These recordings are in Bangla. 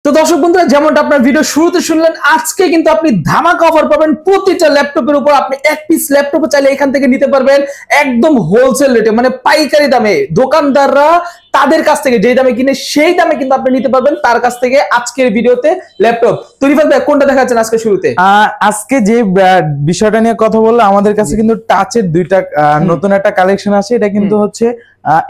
তো দর্শক বন্ধুরা, যেমনটা আপনার ভিডিও শুরুতে শুনলেন, আজকে কিন্তু আপনি ধামাকা অফার পাবেন। প্রতিটা ল্যাপটপের উপর আপনি এক পিস ল্যাপটপ চাইলে এখান থেকে নিতে পারবেন একদম হোলসেল রেটে, মানে পাইকারি দামে। দোকানদাররা তাদের কাছ থেকে যেই দামে কিনে সেই দামে কিন্তু আপনি নিতে পারবেন তার কাছ থেকে আজকের ভিডিওতে ল্যাপটপ। তো রিফাত ভাই, কোনটা দেখাচ্ছেন আজকে শুরুতে? আজকে যে বিষয়টা নিয়ে কথা বললো, আমাদের কাছে কিন্তু টাচের দুইটা নতুন একটা কালেকশন আছে। এটা কিন্তু হচ্ছে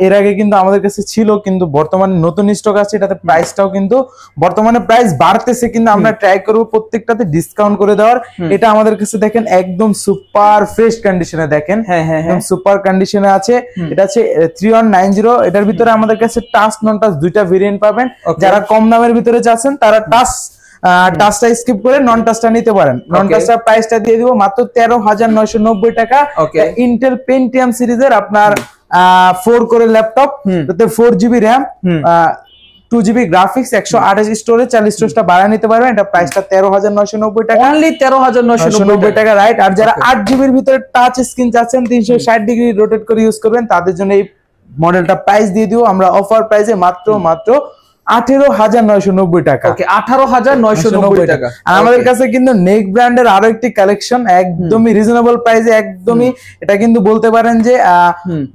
এর আগে কিন্তু আমাদের কাছে ছিল, কিন্তু বর্তমানে নতুন স্টক আছে। এটাতে প্রাইসটাও কিন্তু বর্তমানে প্রাইস বাড়তেছে, কিন্তু আমরা ট্রাই করবো প্রত্যেকটাতে ডিসকাউন্ট করে দেওয়ার। এটা আমাদের কাছে দেখেন একদম সুপার ফ্রেশ কন্ডিশনে, দেখেন সুপার কন্ডিশনে আছে। এটা হচ্ছে 3190। এটার ভিতরে আমাদের কাছে টাচ নন টাচ দুইটা ভেরিয়েন্ট পাবেন। যারা কম দামের ভিতরে চাচ্ছেন তারা টাচটা স্কিপ করে নন টাচটা নিতে পারেন। নন টাচটার প্রাইসটা দিয়ে দিব মাত্র 13,990 টাকা। ইন্টেল পেন্টিয়াম সিরিজের আপনার 4 করে ল্যাপটপ, তাতে 4GB RAM, 2GB graphics, 128 storage, 40 স্টোরেজটা বাড়ায় নিতে পারবেন। এটা প্রাইসটা 13,990 টাকা, অনলি 13,990 টাকা, রাইট। আর যারা 8GB এর ভিতরে টাচ স্ক্রিন চাচ্ছেন, 360 ডিগ্রি রোটেট করে ইউজ করবেন, তাদের জন্য এই মডেলটা প্রাইস দিয়ে দিব আমরা অফার প্রাইসে মাত্র 18,990 টাকা। 18,990 টাকা। আমাদের কাছে কিন্তু নেক ব্র্যান্ডের আরো একটি কালেকশন একদমই রিজনেবল প্রাইসে, একদমই এটা কিন্তু বলতে পারেন যে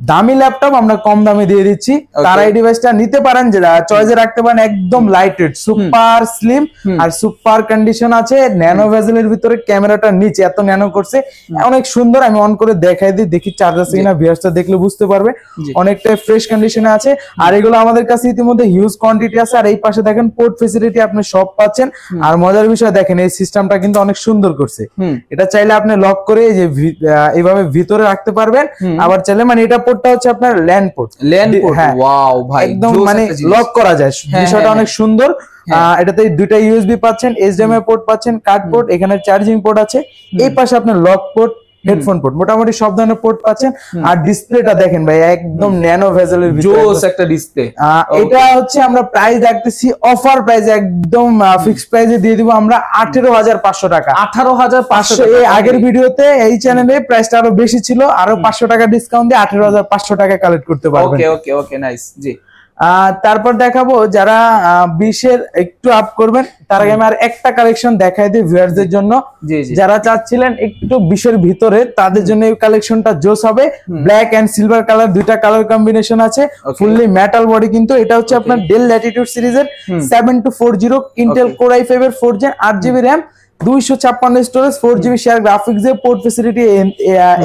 দামি ল্যাপটপ আমরা কম দামে দিয়ে দিচ্ছি। তারা এই ডিভাইসটা নিতে পারেন, যেটা চয়েসে রাখতে পারেন। একদম লাইট ওয়েট, সুপার স্লিম আর সুপার কন্ডিশন আছে। ন্যানো ভেজেলের ভিতরে, ক্যামেরাটা নিচে এত ন্যানো করছে, অনেক সুন্দর। আমি অন করে দেখাই দিই, দেখি চার্জ আছে কিনা। ভিউয়ার্সটা দেখলে বুঝতে পারবে অনেকটা ফ্রেশ কন্ডিশনে আছে। আর এগুলো আমাদের কাছে ইতিমধ্যে হিউজ কোয়ান্টিটি আছে। আর এই পাশে দেখেন পোর্ট ফ্যাসিলিটি আপনি সব পাচ্ছেন। আর মজার বিষয় দেখেন, এই সিস্টেমটা কিন্তু অনেক সুন্দর করছে। এটা চাইলে আপনি লক করে যে এইভাবে ভিতরে রাখতে পারবেন, আবার চাইলে মানে এটা পোর্টটা হচ্ছে আপনার ল্যান্ড পোর্ট। ওয়াও ভাই, একদম মানে লক করা যায়, বিষয়টা অনেক সুন্দর। এটাতে দুইটা ইউএসবি পাচ্ছেন, এইচডিএমআই পোর্ট পাচ্ছেন, কার্ড পোর্ট, এখানে চার্জিং পোর্ট আছে। এই পাশে আপনার লক পোর্ট, হেডফোন পোর্ট, মোটামুটি সব ধরনের পোর্ট পাচ্ছেন। আর ডিসপ্লেটা দেখেন ভাই, একদম ন্যানো ভেজেলের ভিতরে জোস একটা ডিসপ্লে। এটা হচ্ছে আমরা প্রাইস রাখতেছি অফার প্রাইস, একদম ফিক্সড প্রাইসে দিয়ে দিব আমরা 18,500 টাকা। 18,500। এই আগের ভিডিওতে এই চ্যানেলে প্রাইসটা আরো বেশি ছিল, আরো 500 টাকা ডিসকাউন্ট দিয়ে 18,500 টাকা কালেক্ট করতে পারবেন। Okay nice. জি, তারপর দেখাবো যারা 20-এর একটু আপ করবেন, তার আগে আমি আর একটা কালেকশন দেখাই দিই ভিউয়ারদের জন্য। যারা চাচ্ছিলেন একটু 20-এর ভিতরে, তাদের জন্য এই কালেকশনটা জোস হবে। ব্ল্যাক এন্ড সিলভার কালার, দুইটা কালার কম্বিনেশন আছে, ফুললি মেটাল বডি। কিন্তু এটা হচ্ছে আপনার ডেল ল্যাটিটিউড সিরিজের 7240 ইন্টেল কোর i5 এর 4 gen, 8GB RAM, 256 storage, 4GB share graphics এর পোর্ট ফ্যাসিলিটি।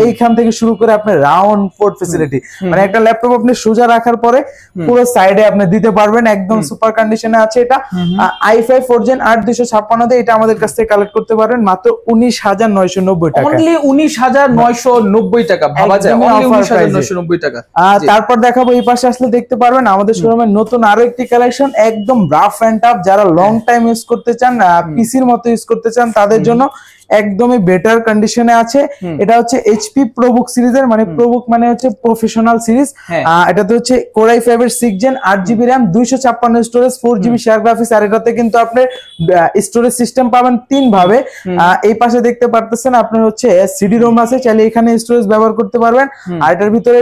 এইখান থেকে শুরু করে আপনার রাউন্ড পোর্ট ফ্যাসিলিটি, মানে একটা ল্যাপটপ আপনি সোজা রাখার পরে পুরো সাইডে আপনি দিতে পারবেন। একদম সুপার কন্ডিশনে আছে এটা। i5 4 জেন 8 256 দিয়ে এটা আমাদের কাছ থেকে কালেক্ট করতে পারবেন মাত্র 19,990 টাকা। অনলি 19,990 টাকা। ভাবা যায়, অনলি 19,990 টাকা। তারপর দেখাবো, এই পাশে আসলে দেখতে পারবেন আমাদের শোরুমের নতুন আরো একটি কালেকশন, একদম রাফ এন্ড টাফ। যারা লং টাইম ইউজ করতে চান, পিসির মতো ইউজ করতে চান, তাদের জন্য একদমই বেটার কন্ডিশনে আছে। এটা হচ্ছে এইচপি প্রোবুক সিরিজের, মানে প্রোবুক মানে হচ্ছে প্রফেশনাল সিরিজ। এটাতে হচ্ছে কোর i5 এর 6 gen, 8GB RAM, 256 storage, 4GB share graphics. আর এটাতে কিন্তু আপনি স্টোরেজ সিস্টেম পাবেন 3 ভাবে। এই পাশে দেখতে পারতেছেন আপনার হচ্ছে সিডি রোম আছে, চাইলে এখানে স্টোরেজ ব্যবহার করতে পারবেন। আর এটার ভিতরে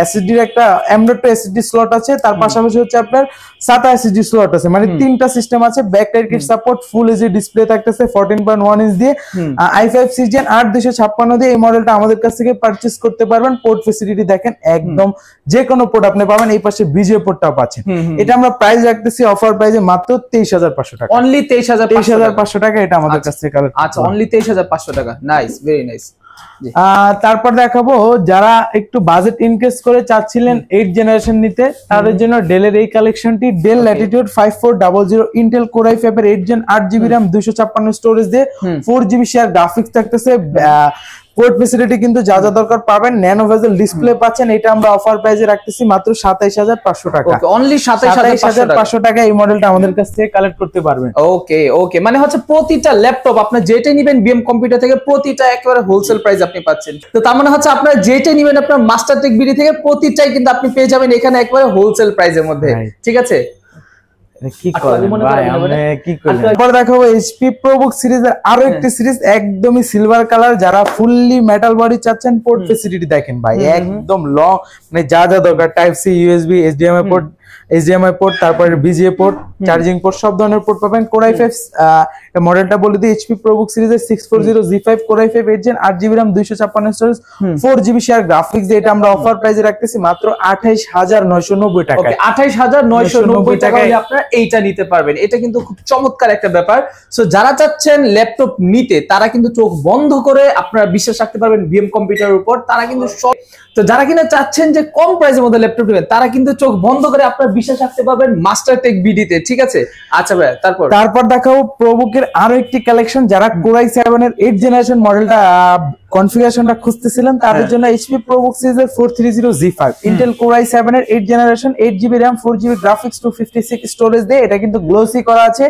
এসএসডি এর একটা M.2 এসএসডি স্লট আছে, তার পাশাপাশি হচ্ছে আপনার SATA এসএসডি স্লট আছে, মানে 3টা সিস্টেম আছে। Backlight kit support, full HD display থাকতেছে 14.1 ইঞ্চ দিয়ে। i5 6 জেন 8 256 দিয়ে এই মডেলটা আমাদের কাছ থেকে পারচেজ করতে পারবেন। পোর্ট ফ্যাসিলিটি দেখেন, একদম যে কোনো পোর্ট আপনি পাবেন। এই পাশে বিজিএ পোর্টটা পাচ্ছেন। এটা আমরা প্রাইস রাখতেছি অফার প্রাইসে মাত্র 23,500 টাকা। অনলি 23,500 টাকা এটা আমাদের কাছ থেকে কালেক্ট। আচ্ছা, অনলি 23,500 টাকা। Nice, very nice. তারপর দেখাবো যারা একটু বাজেট ইনক্রিজ করে চাচ্ছিলেন 8 জেনারেশন নিতে, তাদের জন্য ডেলের এই কালেকশনটি, Dell Latitude 5400 Intel core i5 এর 8 জেন, 8GB র্যাম, 256 স্টোরেজ দিয়ে, 4GB শেয়ার গ্রাফিক্স থাকতেছে। পোর্ট ফ্যাসিলিটি কিন্তু যা যা দরকার পাবেন। ন্যানো ভেজেল ডিসপ্লে পাচ্ছেন। এটা আমরা অফার প্রাইসে রাখতেছি মাত্র 27,500 টাকা। অনলি 27,500 টাকা এই মডেলটা আমাদের কাছ থেকে কালেক্ট করতে পারবেন। ওকে, মানে হচ্ছে প্রতিটা ল্যাপটপ আপনি যেটা নেবেন বিএম কম্পিউটার থেকে, প্রতিটা একেবারে হোলসেল প্রাইস আপনি পাচ্ছেন। তো তার মানে হচ্ছে আপনারা যেটা নেবেন আপনার মাস্টার টেক বিডি থেকে, প্রতিটাই কিন্তু আপনি পেয়ে যাবেন এখানে একেবারে হোলসেল প্রাইসের মধ্যে। ঠিক আছে, দেখাবো এইচপি প্রোবুক সিরিজের আরো একটি সিরিজ, একদমই সিলভার কালার। যারা ফুললি মেটাল বডি চাচ্ছেন, পোর্ট ফ্যাসিলিটি দেখেন ভাই, একদম লং, মানে যা যা দরকার, type C, USB, HDMI port, তারপরে বিজিএ পোর্ট, চার্জিং পোর্ট সব ধরনের পোর্ট পাবেন। কোর i5 মডেলটা বলে দিই, এইচপি প্রোবুক সিরিজের 640Z5 core i5 8 Gen 8GB RAM 256 storage 4GB share graphics দিয়ে এটা আমরা অফার প্রাইসে রাখতেছি মাত্র 28990 টাকা। ওকে 28990 টাকায় আপনারা এইটা নিতে পারবেন। এটা কিন্তু খুব চমৎকার একটা ব্যাপার। সো যারা চাচ্ছেন ল্যাপটপ নিতে তারা কিন্তু চোখ বন্ধ করে আপনারা বিশ্বাস রাখতে পারবেন ভিএম কম্পিউটারের উপর। তারা কিন্তু সব, তো যারা কিনা চাচ্ছেন যে কম প্রাইসের মধ্যে ল্যাপটপ নেবেন তারা কিন্তু চোখ বন্ধ করে আপনারা বিশ্বাস রাখতে পারবেন মাস্টারটেক বিডিতে, ঠিক আছে? আচ্ছা ভাই, তারপর দেখাবো প্রোবুকের আরো একটি কালেকশন। যারা কোর i7 এর 8 জেনারেশন মডেলটা কনফিগারেশনটা খুঁজতেছিলেন তাদের জন্য এইচপি প্রোবুক সিরিজের 430Z5 ইন্টেল কোর i7 এর 8 generation 8GB RAM 4GB graphics 256 storage দিয়ে এটা কিন্তু গ্লোসি করা আছে,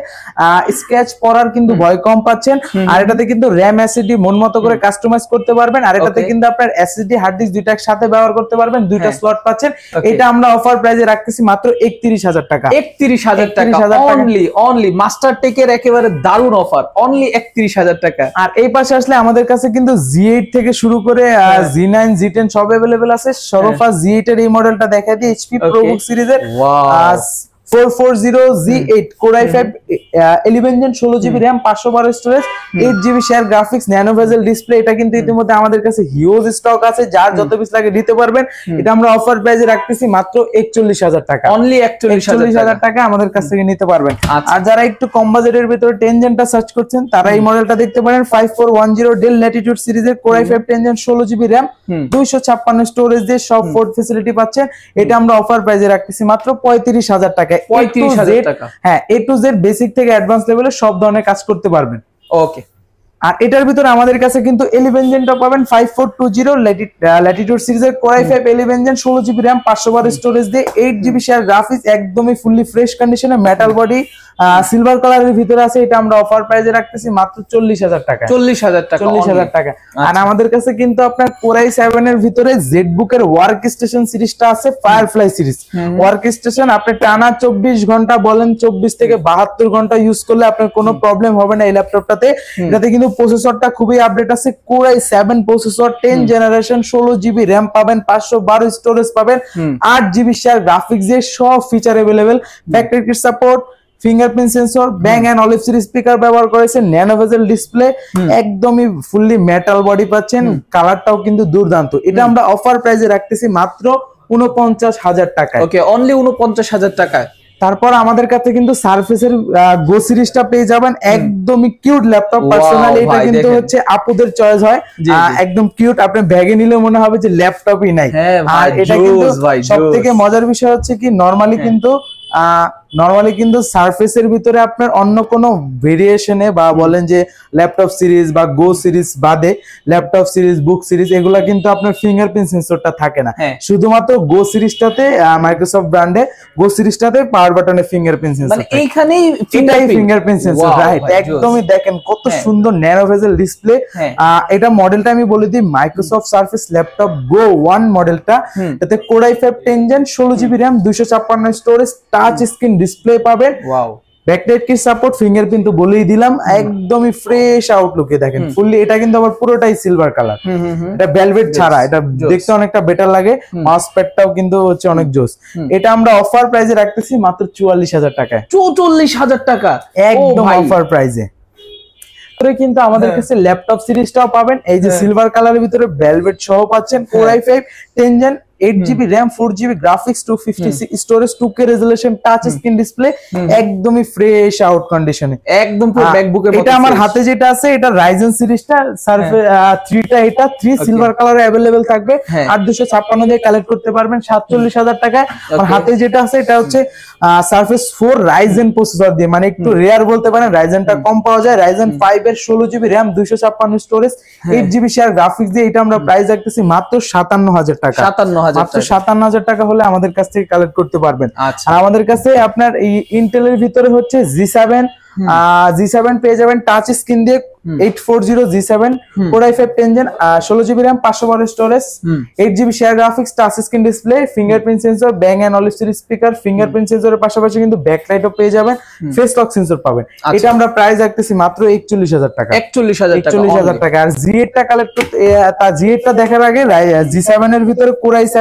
স্ক্র্যাচ পড়ার কিন্তু ভয় কম পাচ্ছেন। আর এটাতে কিন্তু RAM এসএসডি মন মতো করে কাস্টমাইজ করতে পারবেন। আর এটাতে কিন্তু আপনার এসএসডি হার্ড ডিস্ক দুইটা একসাথে ব্যবহার করতে পারবেন, দুইটা স্লট পাচ্ছেন। এটা আমরা অফার প্রাইসে রাখতেছি মাত্র 31000 টাকা। 31000 টাকা অনলি মাস্টারটেকের একেবারে দারুণ অফার, অনলি 31000 টাকা। আর এই পাশে আসলে আমাদের কাছে কিন্তু Z8 থেকে শুরু করে Z9 Z10 সব अवेलेबल আছে। সর্বফার্স্ট Z8 এর এই মডেলটা দেখা দিই, এইচপি প্রোবুক সিরিজের 440Z8 core i5 11 Gen 16GB RAM 512 storage 8GB shared graphics nano bezel display. এটা কিন্তু ইতিমধ্যে আমাদের কাছে হিউজ স্টক আছে, যার যত পিস লাগে নিতে পারবেন। এটা আমরা অফার প্রাইসে রাখতেছি মাত্র 41000 টাকা। অনলি 41000 টাকা আমাদের কাছ থেকে নিতে পারবেন। আর যারা একটু কম বাজেটের ভিতরে 10 জেনটা সার্চ করছেন তারা এই মডেলটা দেখতে পারেন, 5410 ডেল ল্যাটিটিউড সিরিজের core i5 10 Gen 16GB RAM 256 storage দিয়ে সব পোর্ট ফ্যাসিলিটি পাচ্ছেন। এটা আমরা অফার প্রাইসে রাখতেছি মাত্র 35000 টাকা। 35000 টাকা। হ্যাঁ, A to Z বেসিক থেকে অ্যাডভান্স লেভেলে সব ধরনের কাজ করতে পারবেন। ওকে। আর এটার ভিতরে আমাদের কাছে কিন্তু 11 জেনটা পাবেন 5420 ল্যাটিটিউড সিরিজের core i5 11 Gen 16GB RAM 512 storage দিয়ে 8GB শেয়ার গ্রাফিক্স, একদমই ফুললি ফ্রেশ কন্ডিশনে মেটাল বডি সিলভার কালারের ভিতরে আছে। এটা আমরা অফার প্রাইসে রাখতেছি মাত্র 40000 টাকা। 40000 টাকা। আর আমাদের কাছে কিন্তু আপনার কোর i7 এর ভিতরে জেডবুক এর ওয়ার্ক স্টেশন সিরিজটা আছে, ফায়ারফ্লাই সিরিজ। ওয়ার্ক স্টেশন আপনি টানা 24 ঘন্টা বলেন 24 থেকে 72 ঘন্টা ইউজ করলে আপনার কোনো প্রবলেম হবে না এই ল্যাপটপটাতে। এটাতে কিন্তু প্রসেসরটা খুবই আপডেট আছে, core i7 processor 10 generation 16GB RAM পাবেন, 512 স্টোরেজ পাবেন, 8GB শেয়ার গ্রাফিক্স দিয়ে সব feature available. Backlight support, fingerprint sensor, Bang and অলিভ সিরিজ স্পিকার ব্যবহার করেছে, ন্যানো ভেজেল ডিসপ্লে, একদমই ফুললি মেটাল বডি পাচ্ছেন। কালারটাও কিন্তু দুর্দান্ত। এটা আমরা অফার প্রাইসে রাখতেছি মাত্র 49000 টাকা। ওকে, অনলি 49000 টাকায়। তারপর আমাদের কাছে কিন্তু সারফেসের গো সিরিজটা পেয়ে যাবেন, একদমই কিউট ল্যাপটপ। পার্সোনালি এটা কিন্তু হচ্ছে আপুদের চয়েস হয়, একদম কিউট। আপনি ব্যাগে নিলে মনে হবে যে ল্যাপটপই নাই। আর এটা কিন্তু সবথেকে মজার বিষয় হচ্ছে কি নরমালি কিন্তু সারফেসের ভিতরে আপনার অন্য কোনো ভেরিয়েশনে বা বলেন যে ল্যাপটপ সিরিজ বা গো সিরিজ বাদে ল্যাপটপ সিরিজ, বুক সিরিজ এগুলা কিন্তু আপনার ফিঙ্গারপ্রিন্ট সেন্সরটা থাকে না। শুধুমাত্র গো সিরিজটাতে মাইক্রোসফট ব্র্যান্ডে গো সিরিজটাতে পাওয়ার বাটনে ফিঙ্গারপ্রিন্ট সেন্সর, মানে এইখানেই ফিঙ্গারপ্রিন্ট সেন্সর, রাইট? একদমই দেখেন কত সুন্দর ন্যানো ভেজেল ডিসপ্লে। এটা মডেলটা আমি বলে দিই, মাইক্রোসফট সারফেস ল্যাপটপ গো 1 মডেলটা। এতে core i5 10 Gen 16GB RAM 256 storage, touch screen display পাবেন। ওয়াও, ব্যাকলাইট কি সাপোর্ট, ফিঙ্গারপ্রিন্ট তো বলেই দিলাম, একদমই ফ্রেশ আউটলুকে দেখেন ফুললি। এটা কিন্তু আবার পুরোটাই সিলভার কালার, এটা ভেলভেট ছাড়া, এটা দেখতে অনেকটা বেটার লাগে। মাউস প্যাডটাও কিন্তু হচ্ছে অনেক জোস। এটা আমরা অফার প্রাইসে রাখতেছি মাত্র 44000 টাকায়। 44000 টাকা একদম অফার প্রাইসে। কিন্তু আমাদের কাছে ল্যাপটপ সিরিজটাও পাবেন, এই যে সিলভার কালারের ভিতরে ভেলভেট সহ পাচ্ছেন। Core i5 10 Gen 8GB RAM 4GB graphics 256 storage 2K resolution touch screen display, একদমই ফ্রেশ আউট কন্ডিশনে, একদম পুরো ম্যাকবুকের মতো। এটা আমার হাতে যেটা আছে এটা রাইজেন সিরিজটা, সারফেস 3টা, এটা 3 সিলভার কালারে अवेलेबल থাকবে। 8256 দিয়ে কালেক্ট করতে পারবেন 47000 টাকায়। আর হাতে যেটা আছে এটা হচ্ছে সারফেস 4 রাইজেন প্রসেসর দিয়ে, মানে একটু রেয়ার বলতে পারেন, রাইজেনটা কম পাওয়া যায়। রাইজেন 5 এর 16GB RAM 256 storage 8GB shared graphics দিয়ে এটা আমরা প্রাইস রাখতেছি মাত্র 57000 টাকা। 57000 টাকা হলে আমাদের কাছ থেকে কালেক্ট করতে পারবেন। আর আমাদের কাছে আপনার এই ইন্টেলের ভিতরে হচ্ছে G7 পেয়ে যাবেন টাচ স্ক্রিন দিয়ে, 840 G7 Core i5 10 Gen 16GB RAM 512 storage 8GB shared graphics touch screen display fingerprint sensor Bang and অলিভ স্পিকার ফিঙ্গারপ্রিন্ট সেন্সরের পাশাপাশি কিন্তু ব্যাকলাইটও পেয়ে যাবেন ফেস লক সেন্সর পাবেন এটা আমরা প্রাইস রাখতেছি মাত্র 41000 টাকা 41000 টাকা আর G8 টা কালেক্ট করতে তা G8 টা দেখার আগে G7 এর ভিতরে Core i7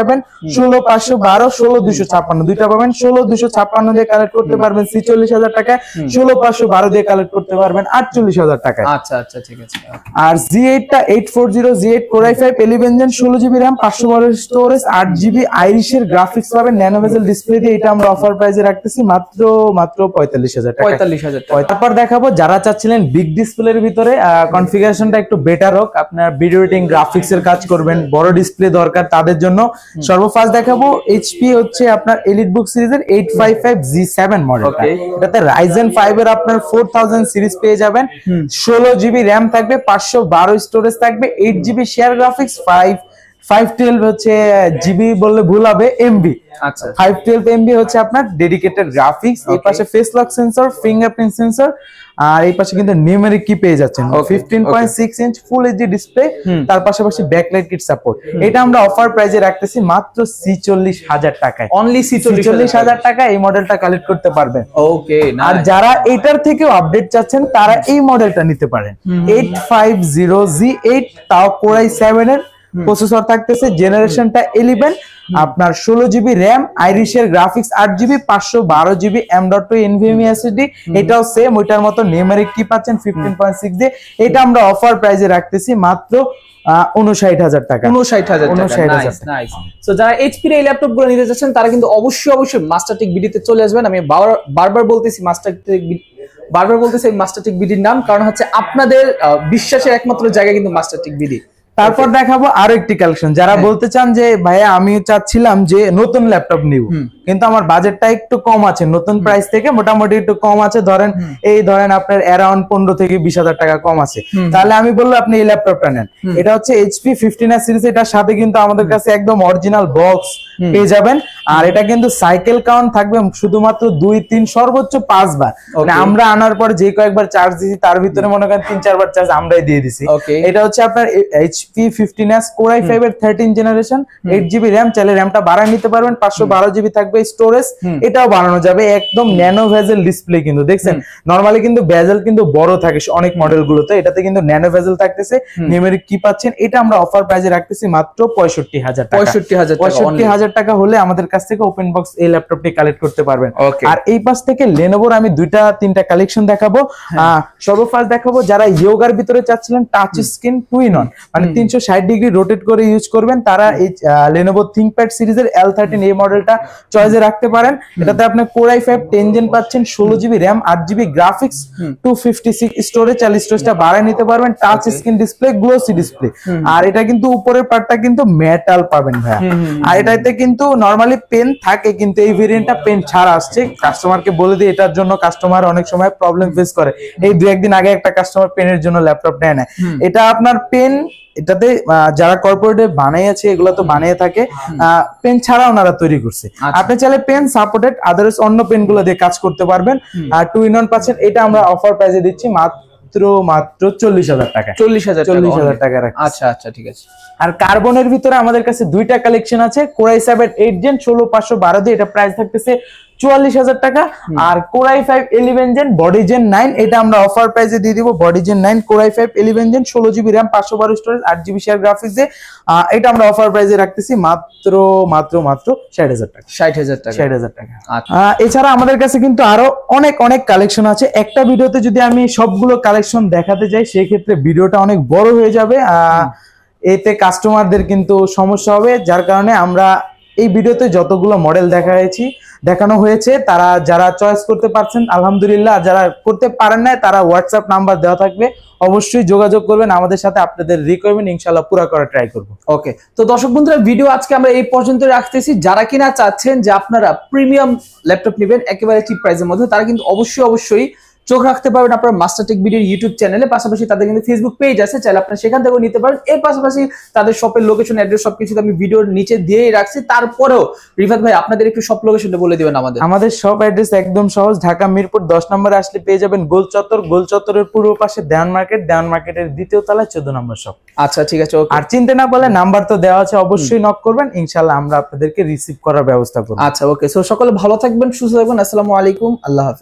16512 16256 দুইটা পাবেন 16256 দিয়ে কালেক্ট করতে পারবেন 46000 টাকা 16512 দিয়ে কালেক্ট করতে পারবেন 48000 টাকা আচ্ছা আচ্ছা ঠিক আছে আর G8 টা 840 G8 Core i5 11 Gen 16GB RAM 512 storage 8GB আইরিশের গ্রাফিক্স পাবেন ন্যানো বেজেল ডিসপ্লে দিয়ে এটা আমরা অফার প্রাইসে রাখতেছি মাত্র 45000 টাকা 45000 টাকা তারপর দেখাবো যারা চাচ্ছিলেন বিগ ডিসপ্লের ভিতরে কনফিগারেশনটা একটু বেটার হোক আপনার ভিডিও এডিটিং গ্রাফিক্স এর কাজ করবেন বড় ডিসপ্লে দরকার তাদের জন্য সর্বফার্স্ট দেখাবো HP হচ্ছে আপনার এলিটবুক সিরিজের 855 G7 মডেলটা এটাতে Ryzen 5 এর আপনার 4000 সিরিজ পেয়ে যাবেন 16GB RAM থাকবে 512 স্টোরেজ থাকবে 8GB শেয়ার গ্রাফিক্স 512 হচ্ছে জিবি বললে ভুল হবে এমবি আচ্ছা 512 এমবি হচ্ছে আপনার ডেডিকেটেড গ্রাফিক্স এই পাশে face lock sensor fingerprint sensor আর এই পাশে কিন্তু নিউমেরিক কি পেয়ে যাচ্ছেন 15.6 ইঞ্চ ফুল এইচডি ডিসপ্লে তার পাশাপাশি ব্যাকলাইট কিট সাপোর্ট এটা আমরা অফার প্রাইসে রাখতেছি মাত্র 46000 টাকায় অনলি 46000 টাকা এই মডেলটা কালেক্ট করতে পারবেন ওকে আর যারা এটার থেকেও আপডেট চাচ্ছেন তারা এই মডেলটা নিতে পারেন 850G8 তাও Core i7 এর প্রসেসর থাকতেছে জেনারেশনটা 11 আপনার 16GB RAM আইরিশের graphics 8GB 512GB M.2 NVMe SSD এটাও সেম ওইটার মতো নিউমেরিক কি পাচ্ছেন 15.6 দিয়ে এটা আমরা অফার প্রাইসে রাখতেছি মাত্র 59000 টাকা 59000 নাইস সো যারা এইচপি এর এই ল্যাপটপ গুলো নিতে চাচ্ছেন তারা কিন্তু অবশ্যই মাস্টারটেক বিডিতে চলে আসবেন আমি বারবার বলতেছি মাস্টারটেক বিডির নাম কারণ হচ্ছে আপনাদের বিশ্বাসের একমাত্র জায়গা কিন্তু মাস্টারটেক বিডি তারপর দেখাবো আরো একটি কালেকশন যারা বলতে চান যে ভাইয়া আমি চাচ্ছিলাম যে নতুন ল্যাপটপ নিব কিন্তু আমার বাজেটটা একটু কম আছে নতুন প্রাইস থেকে মোটামুটি একটু কম আছে ধরেন আপনার অ্যারাউন্ড 15 থেকে 20000 টাকা কম আছে তাহলে আমি বলবো আপনি এই ল্যাপটপটা নেন এটা হচ্ছে HP 15 সিরিজ এটার সাথে কিন্তু আমাদের কাছে একদম অরিজিনাল বক্স পেয়ে যাবেন আর এটা কিন্তু সাইকেল কাউন্ট থাকবে শুধুমাত্র 2-3 সর্বোচ্চ 5 বার মানে আমরা আনার পর যে কয়েকবার চার্জ দিছি তার ভিতরে মনে করেন 3-4 বার চার্জ আমরাই দিয়ে দিছি এটা হচ্ছে আপনার HP 15s Core i5 এর 13 জেনারেশন 8GB RAM চাইলে RAMটা বাড়ায় নিতে পারবেন 512GB থাকবে স্টোরেজ এটাও বাড়ানো যাবে একদম ন্যানো ভেজেল ডিসপ্লে কিন্তু দেখছেন নরমালি কিন্তু বেজেল কিন্তু বড় থাকে অনেক মডেলগুলোতে এটাতে কিন্তু ন্যানো ভেজেল থাকতেছে নিউমেরিক কি পাচ্ছেন এটা আমরা অফার প্রাইসে রাখতেছি মাত্র 65000 টাকা 65000 টাকা হলে আমাদের কাছ থেকে ওপেন বক্স এই ল্যাপটপটি কালেক্ট করতে পারবেন আর এই পাশ থেকে Lenovoর আমি 2-3টা কালেকশন দেখাবো সর্বফার্স্ট দেখাবো যারা ইয়োগার ভিতরে চাচ্ছিলেন টাচ স্ক্রিন 2-in-1 মানে 360 ডিগ্রি রোটেট করে ইউজ করবেন তারা এই Lenovo ThinkPad সিরিজের L13 এই মডেলটা চয়েসে রাখতে পারেন এটাতে আপনি Core i5 10 Gen পাচ্ছেন 16GB RAM 8GB graphics 256 storage 40 স্টোরেজটা বাড়ায় নিতে পারবেন touch screen display glossy display আর এটা কিন্তু উপরের পার্টটা কিন্তু মেটাল পাবেন ভাই আর এটাতে কিন্তু নরমালি পেন থাকে কিন্তু এই ভেরিয়েন্টটা পেন ছাড়া আসছে কাস্টমারকে বলে দিই এটার জন্য কাস্টমার অনেক সময় প্রবলেম ফেস করে এই 2-1 দিন আগে একটা কাস্টমার পেনের জন্য ল্যাপটপ নেয় না এটা আপনার পেন এটাতে যারা কর্পোরেটে বানাইছে এগুলো তো বানিয়ে থাকে পেন ছাড়া ওনারা তৈরি করছে আপনি চাইলে পেন সাপোর্টেড আদারস অন্য পেন গুলো দিয়ে কাজ করতে পারবেন আর 2-in-1 পাচ্ছেন এটা আমরা অফার প্রাইসে দিচ্ছি মাত্র 40000 টাকা 40000 টাকা আচ্ছা আচ্ছা ঠিক আছে আর কার্বনের ভিতরে আমাদের কাছে 2টা কালেকশন আছে Core i7 8 Gen 16512 দিয়ে এটা প্রাইস থাকতেছে 44000 টাকা আর Core i5 11 Gen body Gen 9 এটা আমরা অফার প্রাইসে দিয়ে দিব body Gen 9 Core i5 11 Gen 16GB RAM 512 storage 8GB shared graphics দিয়ে এটা আমরা অফার প্রাইসে রাখতেছি মাত্র 60000 টাকা 60000 টাকা এছাড়া আমাদের কাছে কিন্তু আরো অনেক কালেকশন আছে একটা ভিডিওতে যদি আমি সবগুলো কালেকশন দেখাতে যাই সেই ক্ষেত্রে ভিডিওটা অনেক বড় হয়ে যাবে এতে কাস্টমারদের কিন্তু সমস্যা হবে যার কারণে আমরা এই ভিডিওতে যতগুলো মডেল দেখানো হয়েছে তারা যারা চয়েস করতে পারছেন আলহামদুলিল্লাহ যারা করতে পারেন না তারা হোয়াটসঅ্যাপ নাম্বার দেওয়া থাকবে অবশ্যই যোগাযোগ করবেন আমাদের সাথে আপনাদের রিকোয়ারমেন্ট ইনশাআল্লাহ পুরো করার ট্রাই করব ওকে তো দর্শক বন্ধুরা ভিডিও আজকে আমরা এই পর্যন্ত রাখতেছি যারা কিনা চাচ্ছেন যে আপনারা প্রিমিয়াম ল্যাপটপ নেবেন একেবারে চিপ প্রাইসের মধ্যে তারা কিন্তু অবশ্যই চোখ রাখতে পারবেন আপনার মাস্টার টেক ভিডিওর ইউটিউব চ্যানেলে, পাশাপাশি তাদের কিন্তু ফেসবুক পেজ আছে, চাইলে আপনারা সেখান থেকেও নিতে পারেন। এর পাশাপাশি তাদের শপের লোকেশন, অ্যাড্রেস সবকিছু আমি ভিডিওর নিচে দিয়েই রাখছি। তারপরেও রিফাত ভাই আপনাদের একটু সব লোকেশনটা বলে দিবেন আমাদের। আমাদের সব অ্যাড্রেস একদম সহজ, ঢাকা মিরপুর 10 নম্বরে আসলে পেয়ে যাবেন গোল চত্বর, গোল চত্বরের পূর্ব পাশে দেওয়ান মার্কেট, দেওয়ান মার্কেটের দ্বিতীয় তলায় 14 নম্বর শপ। আচ্ছা ঠিক আছে, ওকে। আর চিনতে না পারলে নাম্বার তো দেওয়া আছে, অবশ্যই নক করবেন, ইনশাআল্লাহ আমরা আপনাদেরকে রিসিভ করার ব্যবস্থা করব। আচ্ছা ওকে, সো সকলে ভালো থাকবেন, সুস্থ থাকবেন, আসসালামু আলাইকুম, আল্লাহ হাফেজ।